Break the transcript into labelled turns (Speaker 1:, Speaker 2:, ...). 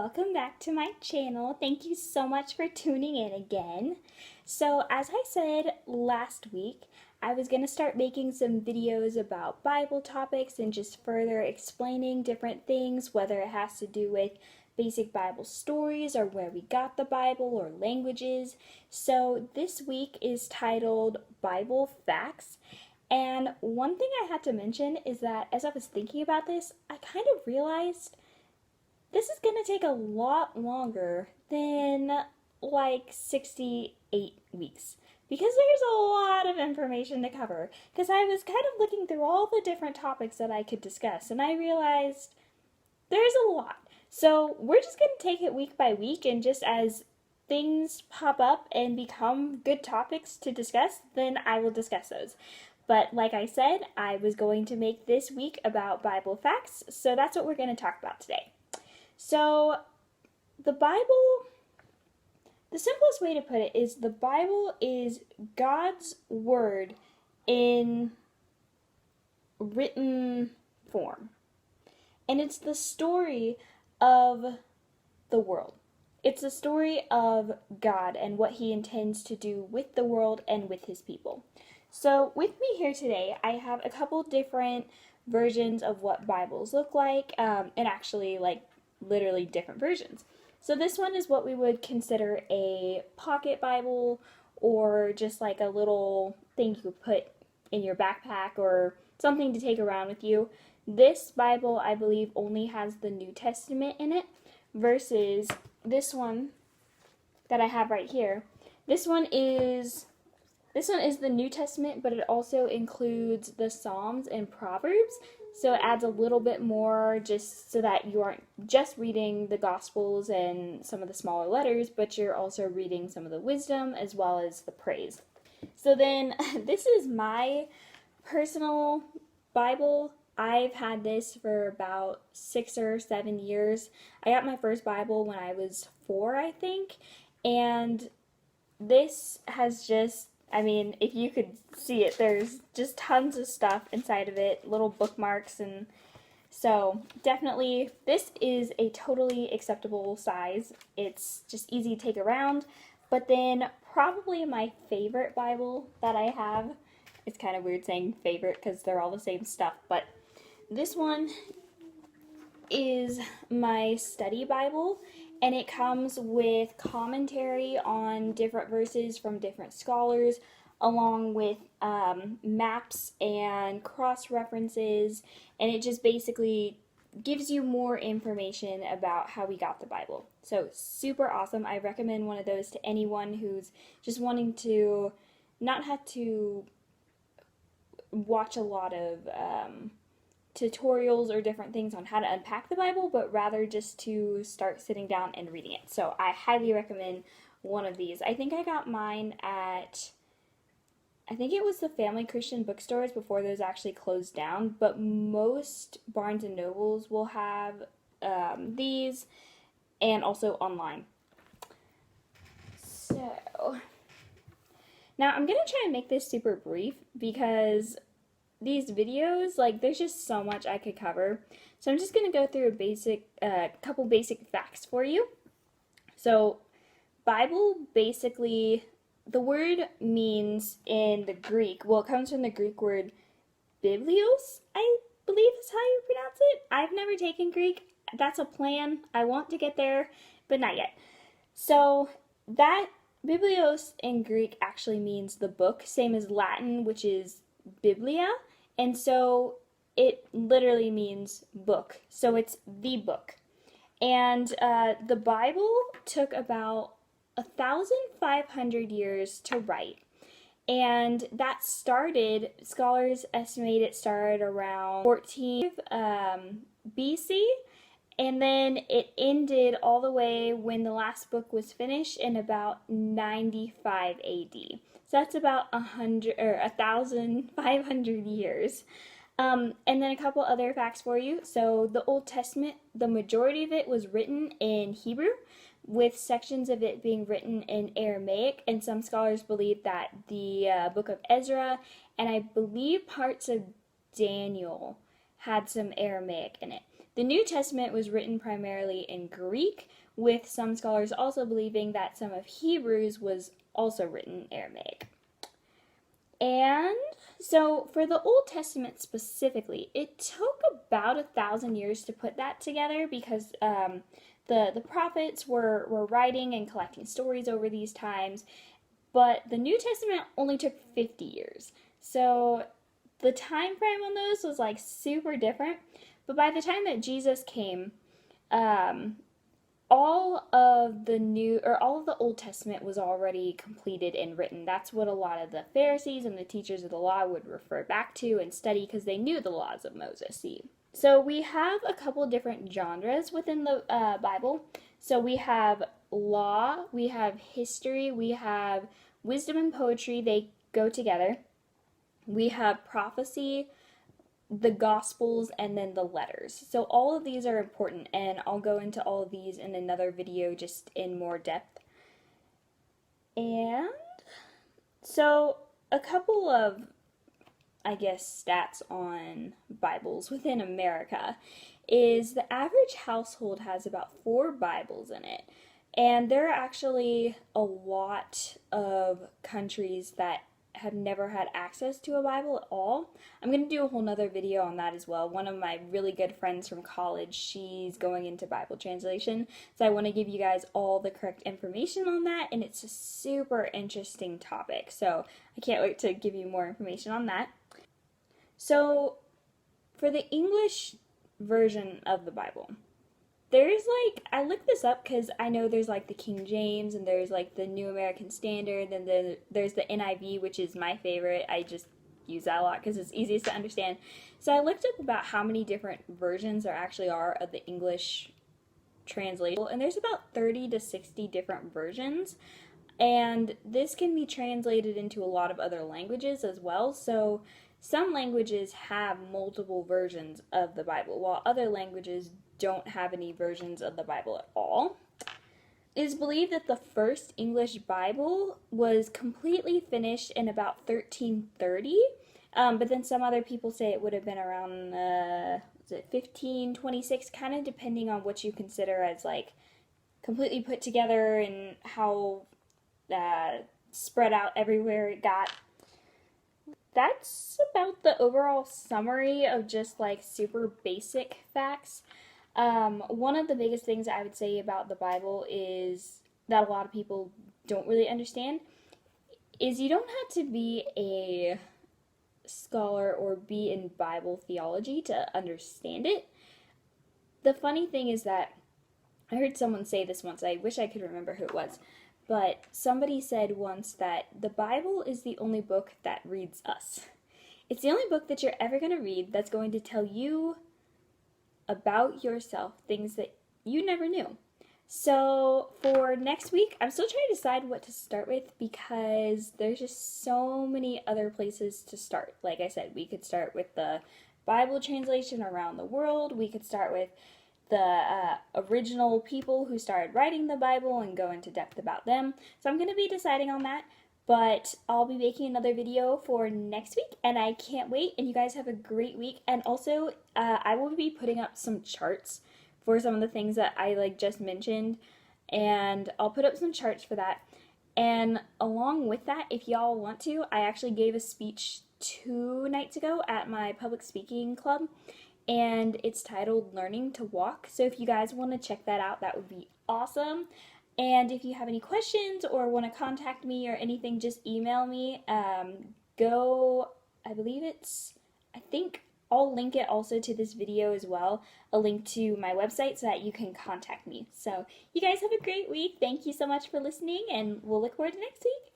Speaker 1: welcome back to my channel. Thank you so much for tuning in again. So as I said last week, I was going to start making some videos about Bible topics and just further explaining different things, whether it has to do with basic Bible stories or where we got the Bible or languages. So this week is titled Bible Facts. And one thing I had to mention is that as I was thinking about this, I kind of realized this is going to take a lot longer than like 68 weeks because there's a lot of information to cover. Because I was kind of looking through all the different topics that I could discuss and I realized there's a lot. So we're just going to take it week by week, and just as things pop up and become good topics to discuss, then I will discuss those. But like I said, I was going to make this week about Bible facts, so that's what we're going to talk about today. So, the Bible, the simplest way to put it is the Bible is God's Word in written form. And it's the story of the world. It's the story of God and what He intends to do with the world and with His people. So, with me here today, I have a couple different versions of what Bibles look like, and actually, literally different versions. So this one is what we would consider a pocket Bible, or just like a little thing you could put in your backpack or something to take around with you. This Bible, I believe, only has the New Testament in it, versus this one that I have right here. This one is the New Testament, but it also includes the Psalms and Proverbs. So it adds a little bit more, just so that you aren't just reading the Gospels and some of the smaller letters, but you're also reading some of the wisdom as well as the praise. So then, this is my personal Bible. I've had this for about 6 or 7 years. I got my first Bible when I was 4, I think. And this has just, if you could see it, there's just tons of stuff inside of it, little bookmarks, and so definitely this is a totally acceptable size. It's just easy to take around. But then probably my favorite Bible that I have, it's kind of weird saying favorite because they're all the same stuff, but this one is my study Bible, and it comes with commentary on different verses from different scholars, along with maps and cross-references, and it just basically gives you more information about how we got the Bible. So super awesome. I recommend one of those to anyone who's just wanting to not have to watch a lot of tutorials or different things on how to unpack the Bible, but rather just to start sitting down and reading it. So I highly recommend one of these. I think I got mine at, I think it was the Family Christian bookstores before those actually closed down, but most Barnes and Nobles will have these, and also online. So now I'm gonna try and make this super brief because these videos, there's just so much I could cover. So I'm just going to go through a couple basic facts for you. So Bible, basically, the word means in the Greek, well, it comes from the Greek word biblios, I believe is how you pronounce it. I've never taken Greek. That's a plan. I want to get there, but not yet. So that biblios in Greek actually means the book, same as Latin, which is biblia. And so it literally means book. So it's the book. And the Bible took about 1,500 years to write. And that started, scholars estimate it started around 14 BC. And then it ended all the way when the last book was finished in about 95 AD. So that's about 1,500 years. And then a couple other facts for you. So the Old Testament, the majority of it was written in Hebrew, with sections of it being written in Aramaic. And some scholars believe that the book of Ezra, and I believe parts of Daniel, had some Aramaic in it. The New Testament was written primarily in Greek, with some scholars also believing that some of Hebrews was also written in Aramaic. And so for the Old Testament specifically, it took about 1,000 years to put that together because the prophets were writing and collecting stories over these times, but the New Testament only took 50 years. So the time frame on those was like super different. But by the time that Jesus came, all of the Old Testament was already completed and written. That's what a lot of the Pharisees and the teachers of the law would refer back to and study because they knew the laws of Moses. See, so we have a couple different genres within the Bible. So we have law, we have history, we have wisdom and poetry. They go together. We have prophecy, the Gospels, and then the letters. So all of these are important, and I'll go into all of these in another video just in more depth. And so a couple of, I guess, stats on Bibles within America is the average household has about 4 Bibles in it. And there are actually a lot of countries that have never had access to a Bible at all. I'm going to do a whole nother video on that as well. One of my really good friends from college, she's going into Bible translation, so I want to give you guys all the correct information on that, and it's a super interesting topic, so I can't wait to give you more information on that. So for the English version of the Bible, there's I looked this up because I know there's the King James and there's the New American Standard, and then there's the NIV, which is my favorite. I just use that a lot because it's easiest to understand. So I looked up about how many different versions there actually are of the English translation, and there's about 30 to 60 different versions, and this can be translated into a lot of other languages as well. So some languages have multiple versions of the Bible, while other languages don't have any versions of the Bible at all. It is believed that the first English Bible was completely finished in about 1330, but then some other people say it would have been around 1526, kind of depending on what you consider as completely put together and how spread out everywhere it got. That's about the overall summary of just super basic facts. One of the biggest things I would say about the Bible is that a lot of people don't really understand is you don't have to be a scholar or be in Bible theology to understand it. The funny thing is that I heard someone say this once. I wish I could remember who it was. But somebody said once that the Bible is the only book that reads us. It's the only book that you're ever going to read that's going to tell you about yourself, things that you never knew. So for next week, I'm still trying to decide what to start with because there's just so many other places to start. Like I said, we could start with the Bible translation around the world. We could start with the original people who started writing the Bible and go into depth about them. So I'm going to be deciding on that, but I'll be making another video for next week, and I can't wait, and you guys have a great week. And also, I will be putting up some charts for some of the things that I just mentioned, and I'll put up some charts for that. And along with that, if y'all want to, I actually gave a speech 2 nights ago at my public speaking club, and it's titled Learning to Walk. So if you guys want to check that out, that would be awesome. And if you have any questions or want to contact me or anything, just email me. I think I'll link it also to this video as well, a link to my website so that you can contact me. So you guys have a great week. Thank you so much for listening, and we'll look forward to next week.